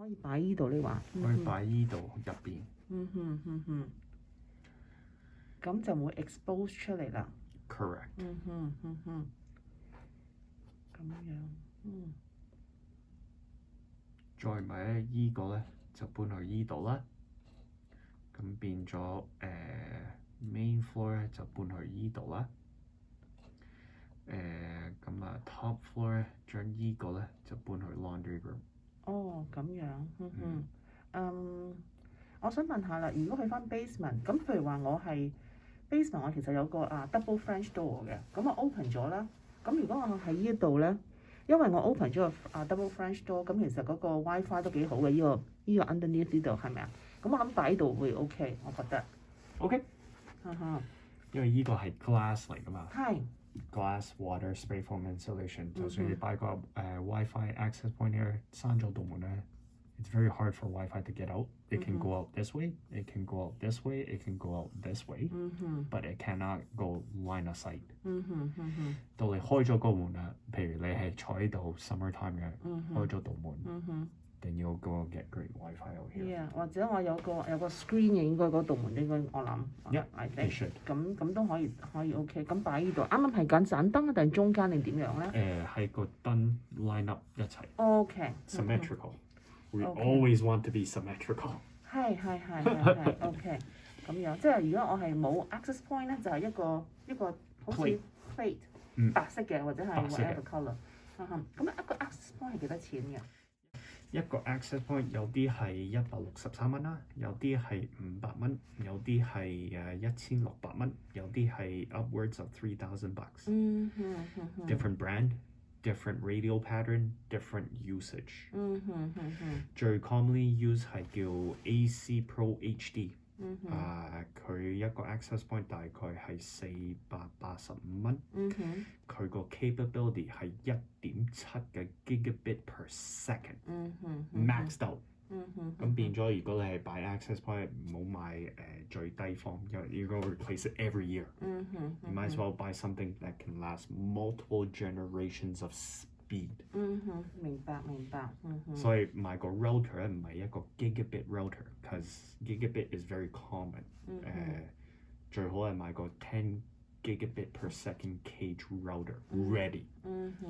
可以擺依度你話？可以擺依度入邊。咁就會 expose 出嚟啦。Correct。咁樣，再咪咧，依個咧就搬去依度啦。咁變咗main floor 咧就搬去依度啦。咁top floor 咧將依個咧就搬去 laundry room。哦，咁樣，我想問下啦，如果去翻 basement，咁譬如話我係 basement，我其實有個double French door 嘅，咁我 open 咗啦。咁如果我喺依度咧，因為我 open 咗個double French door，咁其實嗰個 WiFi 都幾好嘅，依個 underneath 呢度係咪啊？咁我諗擺度會 OK， 我覺得。OK。因為依個係 glass 嚟㗎嘛。係。Glass, water, spray foam insulation。就算你擺個WiFi access point here，閂咗道門咧 ，it's very hard for WiFi to get out. It can go out this way, it can go out this way, it can go out this way, but it cannot go line of sight. 到你開咗個門啦，譬如你係坐喺度 summer time 嘅，開咗道門。Then you'll go and get great Wi-Fi out here. Yeah， 或者我有個 screen 嘅，應該嗰道門應該我諗。I think。咁都可以 OK。咁擺呢度，啱啱係揀盞燈啊，定中間定點樣咧？係個燈 line up 一齊。OK。Symmetrical。We always want to be symmetrical。係。OK。咁樣，即係如果我係冇 access point 咧，就係一個好似 plate 白色嘅，或者係 whatever colour。咁一個 access point 係幾多錢嘅？一個 access point 有啲係163蚊啦，有啲係500蚊，有啲係1600蚊，有啲係 upwards of 3,000 bucks。Different brand, different radio pattern, different usage。最 commonly used 係叫 AC Pro HD。佢一個 access point 大概係485蚊。佢個 capability 係1.7嘅 gigabit per second。maxed out。咁變咗，如果你係擺 access point，唔好買最低方，因為you're going to replace it every year。You might as well buy something that can last multiple generations of speed。明白。所以買個 router 咧唔係一個 gigabit router，because gigabit is very common。最好係買個10 gigabit per second cage router ready。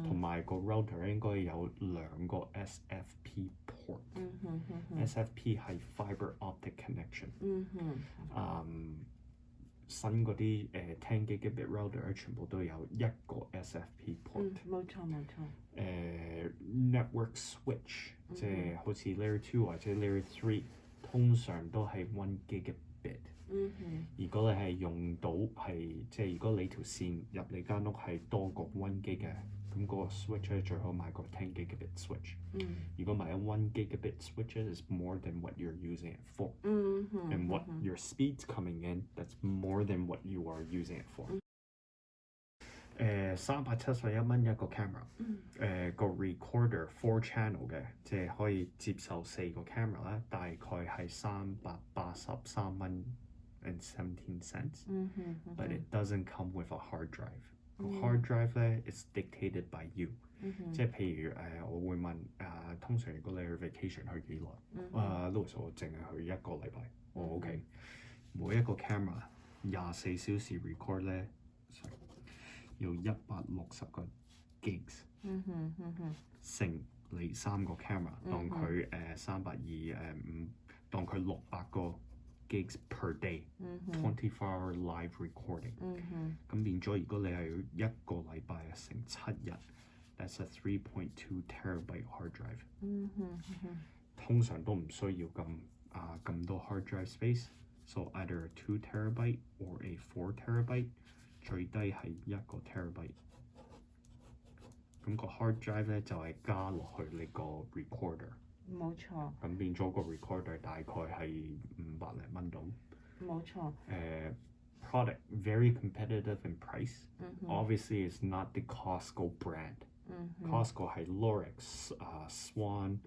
同埋個 router 應該有2個 SFP port。SFP 係 fiber optic connection。新嗰啲10 gigabit router 全部都有1個 SFP port。冇錯。Network switch 即係好似 Layer 2或者 Layer 3，通常都係1 gigabit。如果你係用到係即係如果你條線入你間屋係多過1 gig 嘅，咁嗰個 switch 咧最好買個10 gigabit switch。如果買1 gigabit switch is more than what you're using it for。And what your speed's coming in, that's more than what you are using it for。371蚊一個 camera。個 recorder 4 channel 嘅，即係可以接受4個 camera 啦，大概係383蚊and 17 cents。But it doesn't come with a hard drive。個 hard drive 咧 is dictated by you。即係譬如我會問通常如果你去 vacation 去幾耐？Louis 我淨係去1個禮拜。OK。每一個 camera 24小時 record 咧，要160個 gigs。乘你3個 camera，當佢320當佢600個 gigs per day。24 hour live recording。咁變咗，如果你係1個禮拜乘7日。That's a 3.2 terabyte hard drive。通常都唔需要咁多 hard drive space。So either a 2 terabyte or a 4 terabyte， 最低係1個 terabyte。咁個 hard drive 咧就係加落去你個 recorder。冇錯。咁變咗個 recorder 大概係500零蚊到。冇錯。Product very competitive in price。Obviously it's not the Costco brand。Costco 係 Lorex、Swan。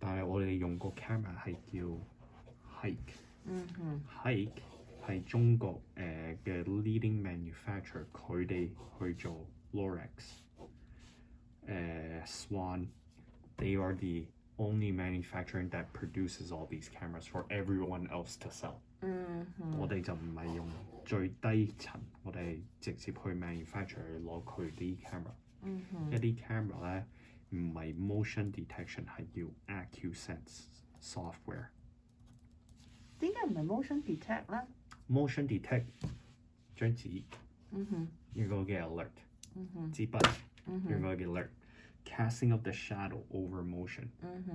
但係我哋用個 camera 係叫 Hike。Hike 係中國嘅 leading manufacturer， 佢哋去做 Lorex、Swan。They are the only manufacturing that produces all these cameras for everyone else to sell。我哋就唔係用最低層，我哋直接去 manufacture 攞佢啲 camera。一啲 camera 咧唔係 motion detection，係要 AccuSense software。點解唔係 motion detect 咧？motion detect 張紙應該嘅 alert，支筆應該嘅 alert，casting of the shadow over motion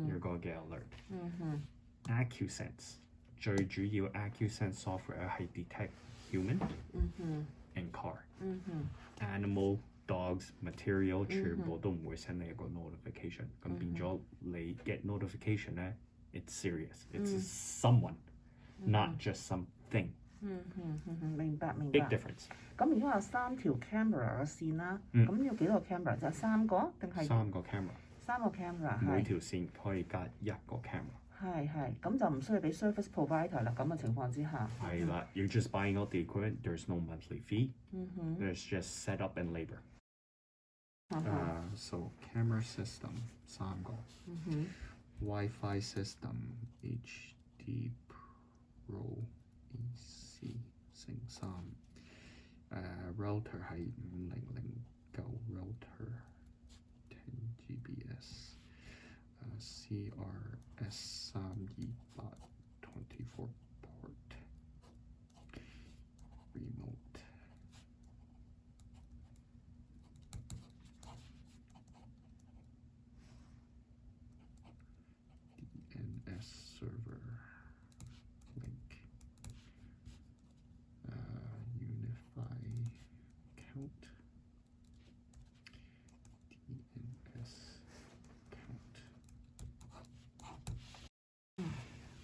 應該嘅 alert。AccuSense 最主要 AccuSense software 係 detect human and car。animal dogs material 全部都唔會 send 你一個 notification，咁變咗你 get notification 咧 ，it's serious，it's someone，not just something。明白。 Big difference。咁如果有3條 camera 嘅線啦，咁要幾個 camera？就3個定係3個 camera。3個 camera， 每條線可以加1個 camera。係，咁就唔需要俾 service provider 啦。咁嘅情況之下，係啦，you're just buying out the equipment. There's no monthly fee. There's just setup and labor. So camera system 3個，Wi-Fi system HD Pro AC 乘3，router 係5009 router 10 Gbs，CRS 328 24 port remote。DNS server link unify count DNS count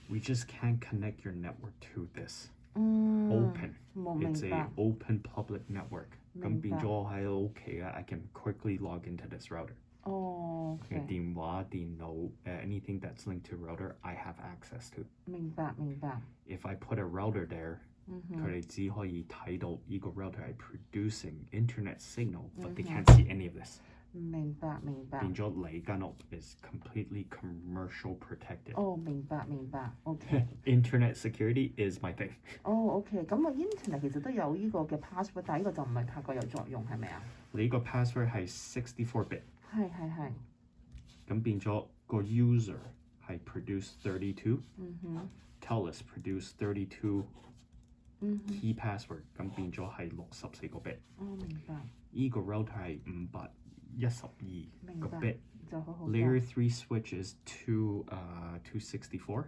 we just can't connect your network to this open it's a open public network 咁變咗我喺屋企咧 I can quickly log into this router電話電腦anything that's linked to router I have access to 明白 if I put a router there 佢哋只可以睇到呢個 router 係 producing internet signal but they can't see any of this 明白變咗你間屋 is completely commercial protected 明白 OK internet security is my thing OK 咁internet 其實都有呢個嘅 password 但係呢個就唔係太過有作用係咪啊？你個 password 係64 bit 係咁變咗個 user 係 produce 32 TELUS produce 32 key password 咁變咗係64個 bit 明白呢個 router 係512個 bit 就好 layer 3 switches to 264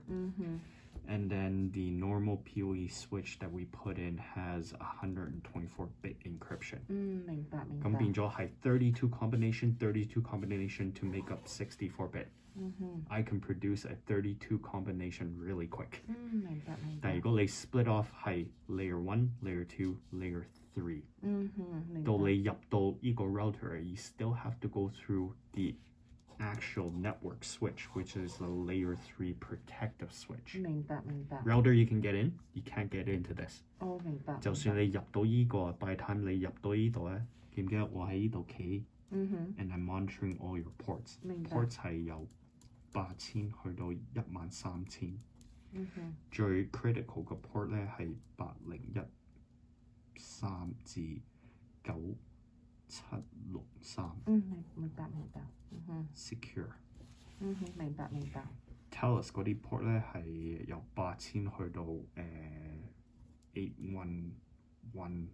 and then the normal PoE switch that we put in has 124-bit encryption 明白咁變咗係32 combination to make up 64 bit I can produce a 32 combination really quick 明白但係如果你 split off 係 layer 1 layer 2 layer 3到你入到呢個 router you still have to go through the actual network switch which is a layer 3 protective switch 明白 router you can get in you can't get into this 明白就算你入到呢個 by the time 你入到呢度咧記唔記得我喺呢度企and I'm monitoring all your ports 明白 ports 係由8000去到13000最 critical 個 port 咧係8013至9763明白 secure 明白 TELUS 嗰啲 port 咧係由8000去到8110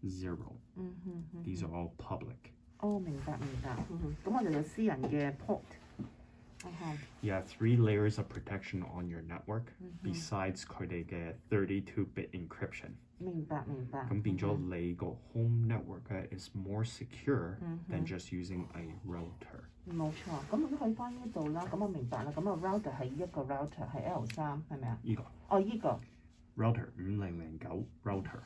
these are all public 明白咁我哋有私人嘅 port You have 3 layers of protection on your network besides 佢哋嘅 32-bit encryption 明白咁變咗你個 home network is more secure than just using a router 冇錯咁我都可以翻呢度啦咁我明白啦咁router 係一個 router 係 L3係咪啊？呢個呢個 router 5009 router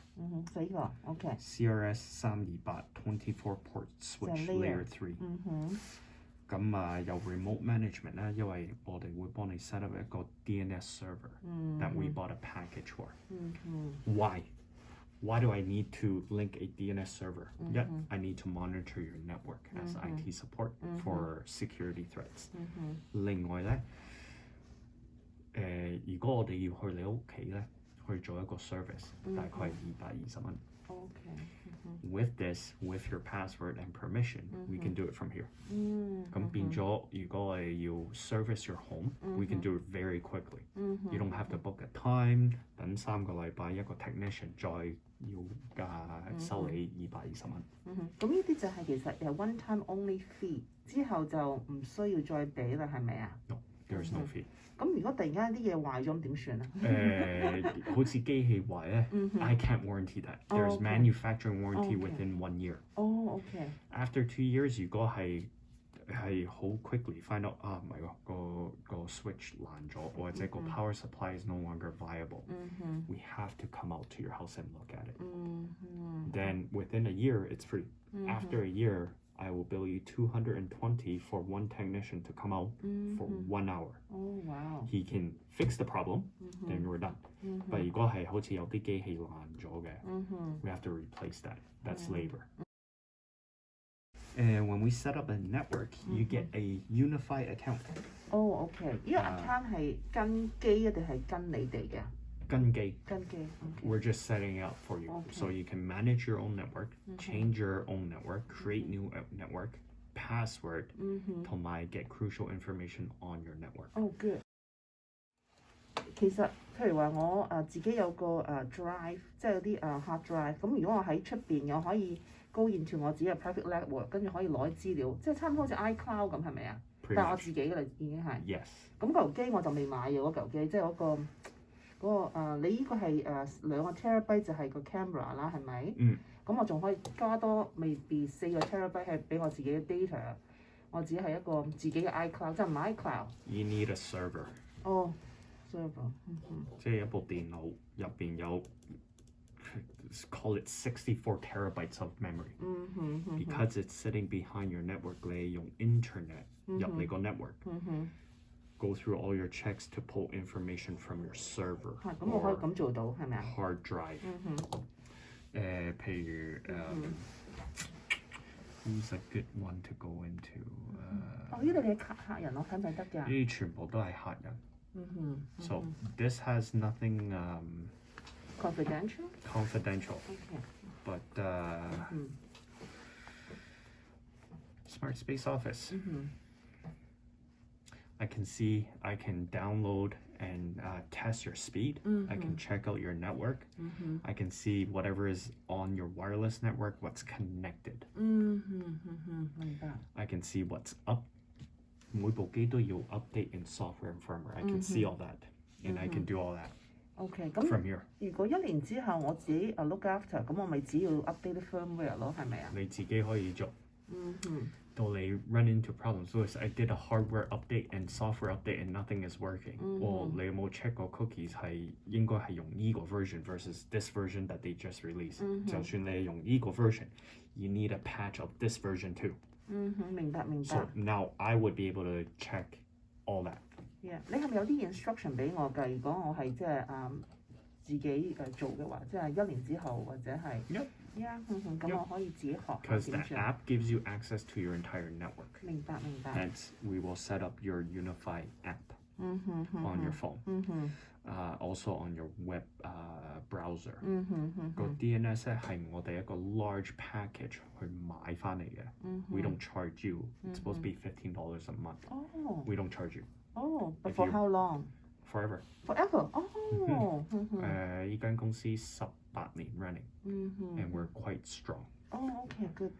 就呢個 OK CRS 328 24 port switch layer 3咁有 remote management 啦，因為我哋會幫你 set up 一個 DNS server that we bought a package for. Why? Why do I need to link a DNS server? I need to monitor your network as IT support for security threats. 另外咧，如果我哋要去你屋企咧，去做一個 service，大概係220蚊。With this, with your password and permission, we can do it from here. 咁變咗，如果我哋要 service your home, we can do it very quickly. You don't have to book a time， 等3個禮拜一個 technician 再要收你220蚊。咁呢啲就係其實係 one time only fee， 之後就唔需要再俾啦，係咪啊 No, there is no fee. 咁如果突然間啲嘢壞咗，咁點算啊？好似機器壞咧，I can't warranty that. There's manufacturing warranty within 1 year. OK. After 2 years， 如果係好 quickly find out 唔係喎，個 switch 爛咗，或者個 power supply is no longer viable. We have to come out to your house and look at it. Then within a year, it's free. After a year,I will bill you $220 for one technician to come out for 1 hour. Oh wow! He can fix the problem, then we're done. But 如果係好似有啲機器爛咗嘅，we have to replace that. That's labor. And when we set up a network, you get a unified account. OK. 呢個 account 係跟機定係跟你哋嘅？跟機。OK. We're just setting it up for you. So you can manage your own network, change your own network, create new network, password, 同埋 get crucial information on your network. Oh good. 其實譬如話我自己有個drive， 即係有啲hard drive。咁如果我喺出邊，我可以 go into 我自己嘅 private network， 跟住可以攞啲資料，即係差唔多好似 iCloud 咁，係咪啊？但係我自己嘅啦，已經係。Yes. 咁嗰嚿機我就未買嘅嗰嚿機，即係嗰個你呢個係2個 terabyte 就係個 camera 啦，係咪？咁我仲可以加多 maybe 4個 terabyte 係俾我自己嘅 data， 我自己係一個自己嘅 iCloud， 即係唔係 iCloud。You need a server. Server。即係一部電腦入邊有 call it 64 terabytes of memory. Because it's sitting behind your network, 你用 internet 入你個 network。Go through all your checks to pull information from your server. 咁我可以咁做到，係咪啊 ？Hard drive. 譬如who's a good one to go into？ 呢度你客人我睇唔睇得㗎？呢啲全部都係客人。So this has nothing confidential. Okay. But Smart Space Office. I can download and test your speed. I can check out your network. I can see whatever is on your wireless network, what's connected. 明白。I can see what's up. 每部機都要 update in software and firmware. I can see all that, and I can do all that. OK， from here. 如果1年之後我自己look after， 咁我咪只要 update 啲 firmware 咯，係咪啊？你自己可以做。到你 run into problems. So I did a hardware update and software update and nothing is working. Well, 你有冇 check 過 cookies 係應該係用呢個 version versus this version that they just released? 就算你係用呢個 version, you need a patch of this version too. 明白。So now I would be able to check all that. Yeah， 你係咪有啲 instruction 俾我㗎？如果我係即係自己做嘅話，即係1年之後或者係 Yeah， 咁我可以自己學。Because the app gives you access to your entire network. 明白。Hence, we will set up your unified app on your phone. Also on your web browser. 個 DNS 咧係我哋一個 large package 去買翻嚟嘅。We don't charge you. It's supposed to be $15 a month. We don't charge you. But for how long? Forever. Forever? 依間公司18年 running, and we're quite strong. OK, good.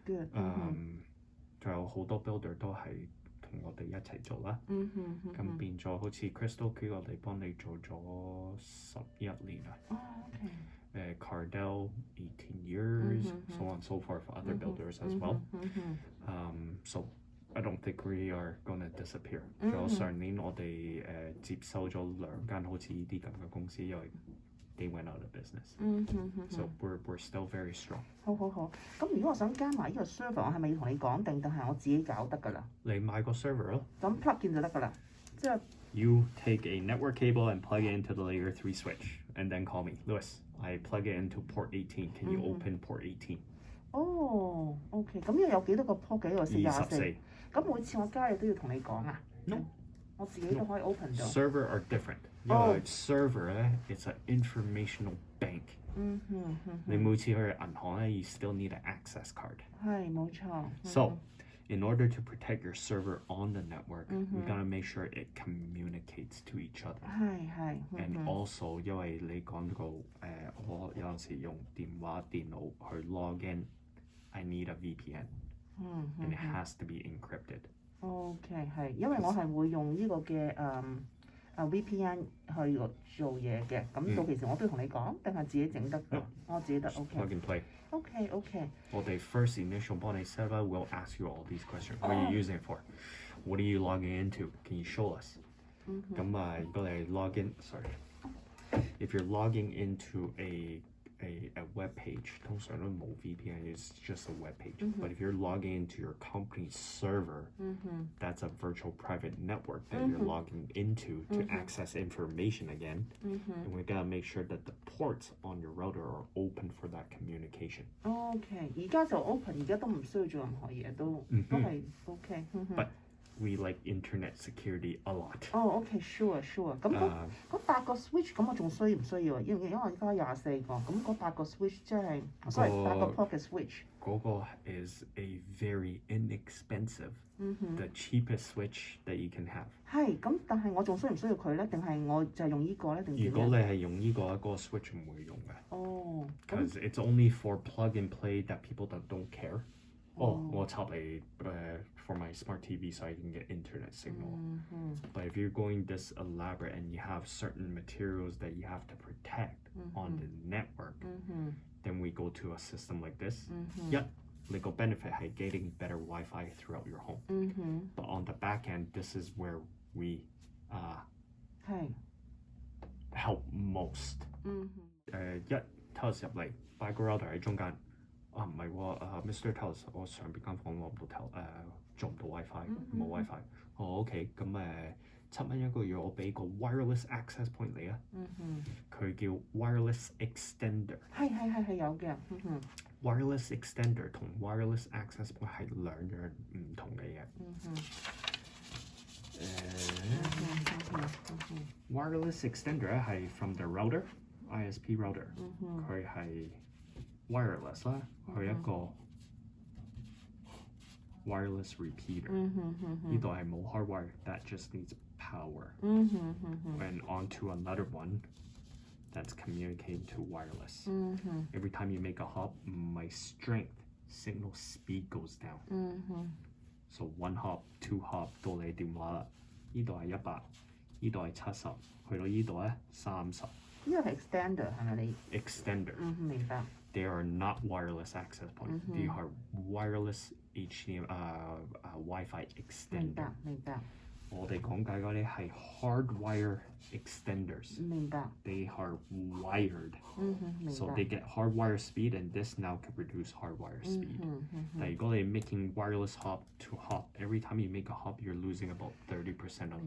仲有好多 builder 都係同我哋一齊做啦。咁變咗好似 Crystal 佢我哋幫你做咗11年啦。Cardell 18 years, so on and so forth for other builders as well. So I don't think we are gonna disappear. 仲有上年我哋接收咗2間好似呢啲咁嘅公司，因為 they went out of business. So we're still very strong. 好。咁如果我想加埋呢個 server， 我係咪要同你講定係我自己搞得㗎啦？你買個 server 咯。咁 plug in 就得㗎啦。即係 You take a network cable and plug it into the layer 3 switch, and then call me, Lewis. I plug it into port 18. Can you open port 18? 哦，OK，咁要有幾多個 port 幾個先24？咁每次我加你都要同你講啊 No 我自己都可以 open 到。 Server are different. 因為 server 咧，it's an informational bank. 你每次去銀行咧，you still need an access card. 係冇錯。So, in order to protect your server on the network, we gotta make sure it communicates to each other. 係。 And also, 因為你講到我有陣時用電話、電腦去 log in, I need a VPN. And it has to be encrypted. OK 係，因為我係會用呢個嘅VPN 去做嘢嘅，咁到時我都要同你講，定係自己整得㗎？我自己得 OK。 Plug and play. OK。我哋 first initial 幫你 set up, we'll ask you all these questions. What are you using it for? What are you logging into? Can you show us? 咁如果你 log in, sorry, if you're logging into a web page, 通常都冇 VPN, it's just a web page. But if you're logging into your company's server, that's a virtual private network that you're logging into to access information again. And we gotta make sure that the ports on your router are open for that communication. OK， 而家就 open， 而家都唔需要做任何嘢，都係 OK。 But we like internet security a lot. OK，sure。 咁嗰8個 switch， 咁我仲需唔需要啊？因為我而家24個，咁嗰8個 switch 即係，sorry， 8個 pocket switch。嗰個 is a very inexpensive, the cheapest switch that you can have. 係，咁但係我仲需唔需要佢咧？定係我就係用呢個咧？定點樣？如果你係用呢個，嗰個 switch 唔會用嘅。Because it's only for plug and play that people that don't care. 我插嚟for my smart TV so I can get internet signal. But if you're going this elaborate and you have certain materials that you have to protect on the network, then we go to a system like this. The benefit is getting better Wi-Fi throughout your home. But on the back end, this is where we help most. 一 Telus 入嚟擺個 router 喺中間。唔係喎，Mr. Telus， 我上邊間房攞唔到做唔到 WiFi， 冇 WiFi。OK， 咁7蚊一個月，我俾個 wireless access point 你啊。佢叫 wireless extender。係有嘅。wireless extender 同 wireless access point 係兩樣唔同嘅嘢。wireless extender 咧係 from the router ISP router，佢係 wireless 啦，佢一個 wireless repeater，呢度係冇 hardwire， that just needs power， and onto another one that's communicating to wireless. Every time you make a hop, my strength signal speed goes down. So 1 hop, 2 hop 到你電話啦，呢度係100，呢度係70，去到呢度咧30。呢個係 extender 係咪你 ？Extender。明白。They are not wireless access point. They are wireless Wi-Fi extender. 明白。我哋講解嗰啲係 hardwire extenders. 明白。They are wired. 明白。 So they get hardwire speed, and this now can reduce hardwire speed. 但如果你 making wireless hop to hop, every time you make a hop, you're losing about 30% of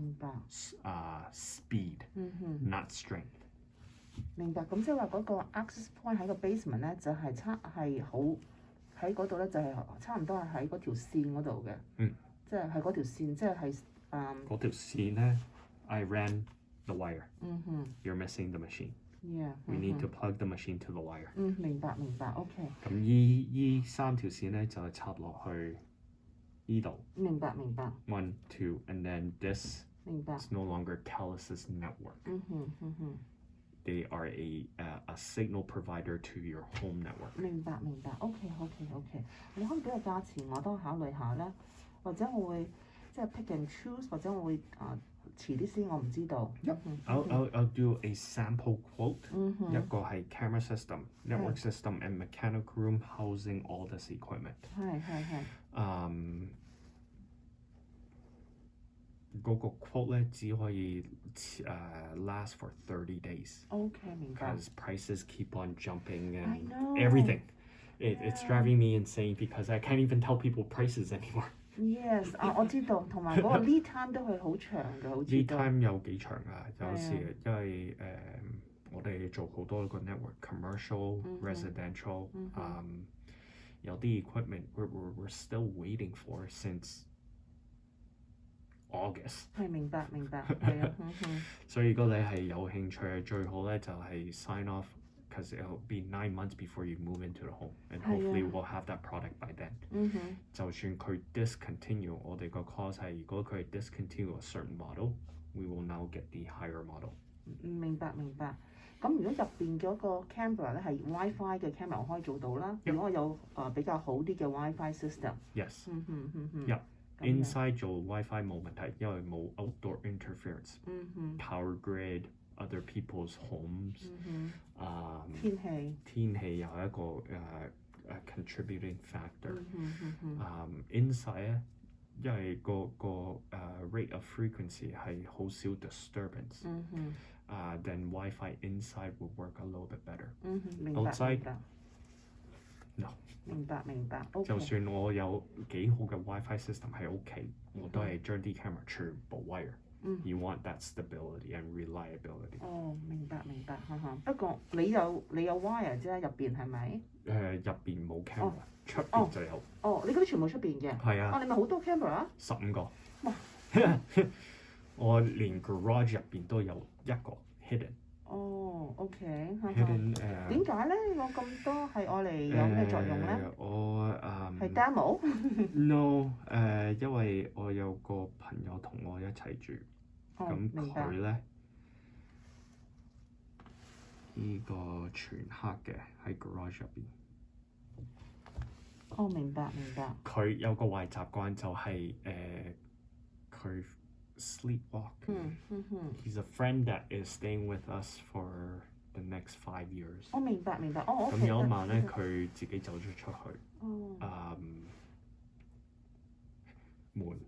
speed, not strength. 明白，咁即係話嗰個 access point 喺個 basement 咧，就係係好喺嗰度咧，就係差唔多係喺嗰條線嗰度嘅。即係喺嗰條線，即係嗰條線咧 I ran the wire. You're missing the machine. Yeah. We need to plug the machine to the wire. 明白，OK。咁依3條線咧就係插落去呢度。明白。 1, 2, and then this 明白 is no longer Telus' network. They are a signal provider to your home network. 明白，OK。你可以俾個價錢我都考慮下咧，或者我會即係 pick and choose， 或者我會遲啲先，我唔知道。I'll do a sample quote. 一個係 camera system, network system, and mechanical room housing all this equipment. 係。嗰個 quote 咧只可以last for 30 days. OK， 明白。Because prices keep on jumping I and know. everything. It's driving me insane because I can't even tell people prices anymore. Yes， 我知道，同埋嗰個 lead time 都係好長嘅，好似 lead time 有幾長啊？有時因為我哋做好多個 network，commercial、residential，有啲 equipment we're still waiting for since August。係明白，係啊，所以如果你係有興趣，最好咧就係 sign off。Because it'll be 9 months before you move into the home, and hopefully we'll have that product by then. 就算佢 discontinue，我哋個 course 係如果佢 discontinue a certain model, we will now get the higher model. 明白。咁如果入邊嗰個 camera 咧係 WiFi 嘅 camera，我可以做到啦。如果我有比較好啲嘅 WiFi system。Yes. Inside 做 WiFi 冇問題，因為冇 outdoor interference. Power grid。Other people's homes，天氣又係一個contributing factor。Inside 咧，因為個rate of frequency 係好少 disturbance。Then Wi-Fi inside would work a little bit better。Outside， no。明白。就算我有幾好嘅 WiFi system 喺屋企，我都係將啲 camera 全部 wire。You want that stability and reliability。明白。不過你有 wire 啫，入邊係咪？入邊冇 camera，出邊就有。你嗰啲全部出邊嘅？係啊。你咪好多 camera？ 15個。哇！我連 garage 入邊都有一個 hidden。OK。hidden 點解咧？我咁多係愛嚟有咩作用咧？我係 demo？No， 因為我有個朋友同我一齊住。咁佢咧呢個全黑嘅喺 garage 入邊。明白。佢有個壞習慣就係佢 sleepwalk。He's a friend that is staying with us for the next 5 years。明白。咁有一晚咧，佢自己走咗出去。門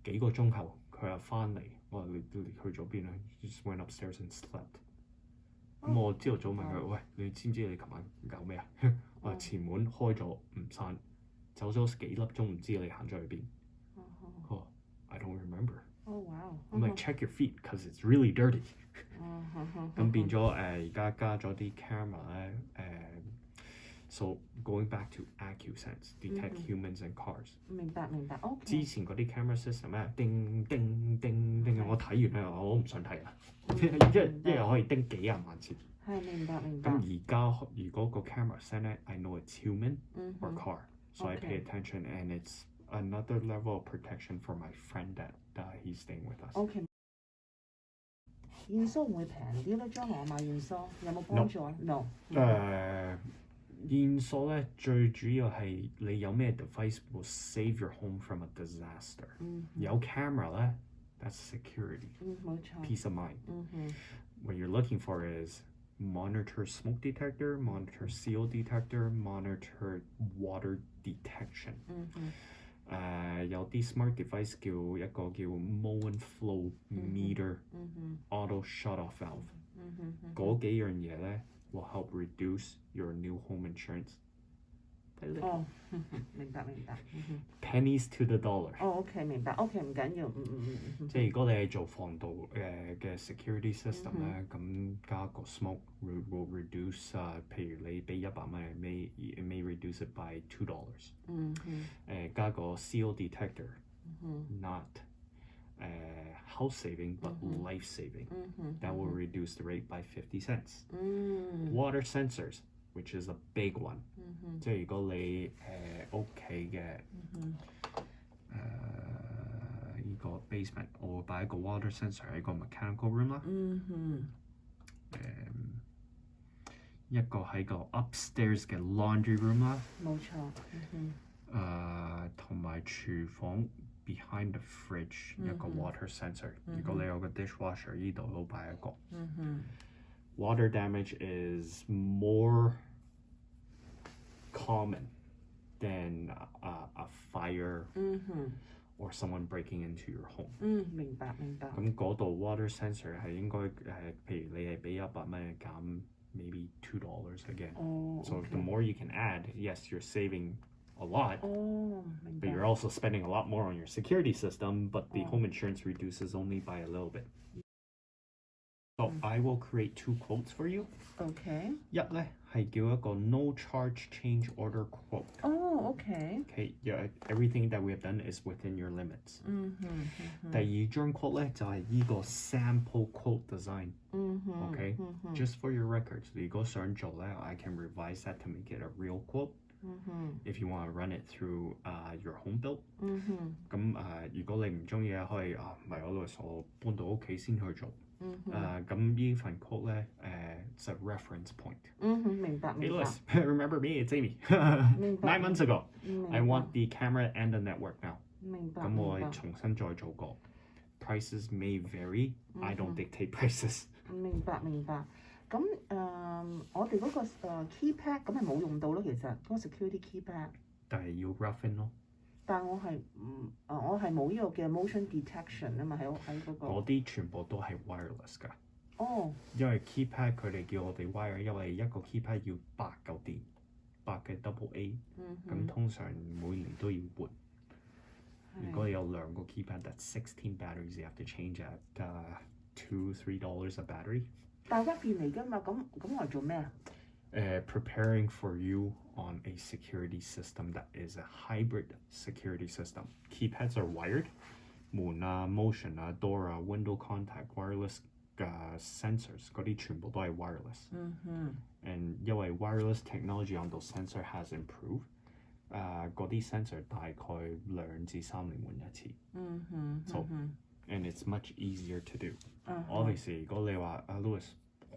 幾個鐘後，佢又翻嚟。我話你去咗邊啊 ？Just went upstairs and slept。咁我朝頭早問佢：喂，你知唔知你琴晚搞咩啊？我話前門開咗唔閂，走咗幾粒鐘，唔知你行咗去邊。I don't remember。wow。咁咪 check your feet because it's really dirty。咁變咗而家加咗啲 camera 咧So going back to AccuSense, detect humans and cars。明白。之前嗰啲 camera system 咧，叮，我睇完咧，我唔想睇啦，一日可以叮幾廿萬次。明白。咁而家如果個 camera send 咧 ，I know it's human or car，so I pay attention and it's another level of protection for my friend that he's staying with us。現梳會唔會平啲咧？將來我買現梳有冇幫助啊 ？No。現梳咧最主要係你有咩 device will save your home from a disaster。有 camera 咧 ，that's security。冇錯。Peace of mind。What you're looking for is monitor smoke detector, monitor seal detector, monitor water detection。有啲 smart device 叫一個叫 Moen flow meter、auto shut off valve。嗰幾樣嘢咧。will help reduce your new home insurance。明白。Pennies to the dollar。OK， 明白。OK， 唔緊要。即係如果你係做防盜嘅 security system 咧，咁加個 smoke will reduce 譬如你俾100蚊，it may reduce it by $2。加個 seal detector，not house saving but life saving。That will reduce the rate by 50 cents。Water sensors, which is a big one。即係如果你屋企嘅呢個 basement，我會擺一個 water sensor 喺個 mechanical room 啦。一個喺個 upstairs 嘅 laundry room 啦。冇錯。同埋廚房。Behind the fridge 一個 water sensor。如果你有個 dishwasher， 呢度都擺一個。Water damage is more common than a fire or someone breaking into your home。明白。咁嗰度 water sensor 係應該譬如你係俾100蚊減 maybe $2 again。So the more you can add, yes, you're saving a lot, but you're also spending a lot more on your security system, but the home insurance reduces only by a little bit. But I will create 2 quotes for you. OK。一咧係叫一個 no charge change order quote. 哦 OK。 Okay, yeah, everything that we have done is within your limits. 第二張 quote 咧就係依個 sample quote design. Okay, just for your records. 如果想做咧 I can revise that to make it a real quote. If you want to run it through your home build. 咁如果你唔中意可以唔係我搬到屋企先去做。咁呢份 quote 咧it's a reference point. 明白 Hey 明白。 Louis, remember me? It's Amy. 9 months ago. I want the camera and the network now. 明白。咁我重新再做過。Prices may vary. I don't dictate prices. 明白明白。咁我哋嗰個keypad 咁係冇用到咯，其實嗰個 security keypad。但係要 rough in 咯。但我係冇呢個嘅 motion detection 啊嘛，喺嗰個。嗰啲全部都係 wireless 㗎。哦。因為 keypad 佢哋叫我哋 wire，因為一個 keypad 要8嚿電，8嘅 double A。咁通常每年都要換。如果有2個 keypad that's 16 batteries you have to change at $2-3 a battery。但係屈電嚟㗎嘛，咁我嚟做咩啊？Preparing for you on a security system that is a hybrid security system. Keypads are wired. 門啊、motion 啊、door 啊、window contact、wireless sensors 嗰啲全部都係 wireless。And 因為 wireless technology on those sensor has improved. 嗰啲 sensor 大概2至3年換一次。So and it's much easier to do. Obviously 如果你話Louis。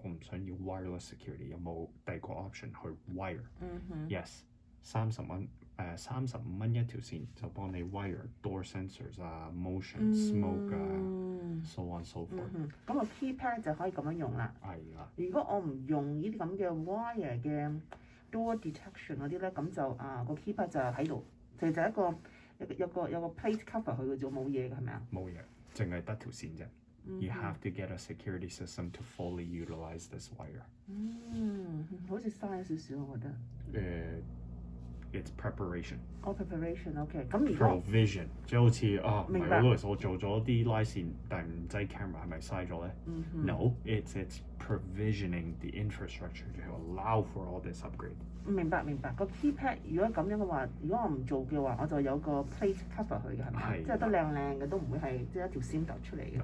我唔想要 wireless security，有冇第二個 option 去 wire？Yes， 35蚊一條線就幫你 wire door sensors 啊、motion、smoke 啊，so on so forth。咁個 keypad 就可以咁樣用啦。係啦。如果我唔用呢啲咁嘅 wire 嘅 door detection 嗰啲咧，咁就個 keypad 就喺度，就一個有個 plate cover 佢嘅啫，冇嘢嘅係咪啊？冇嘢，淨係得條線啫。You have to get a security system to fully utilize this wire. 好似嘥咗少少，我覺得。It's preparation. preparation OK。咁如果 provision 即係好似唔係Louis，我做咗啲拉線，但係唔擠 camera 係咪嘥咗咧？No, it's provisioning the infrastructure to allow for all this upgrade. 明白明白。個 keypad 如果咁樣嘅話，如果我唔做嘅話，我就有個 plate cover 佢嘅係咪？即係得靚嘅，都唔會係即係一條線突出嚟嘅。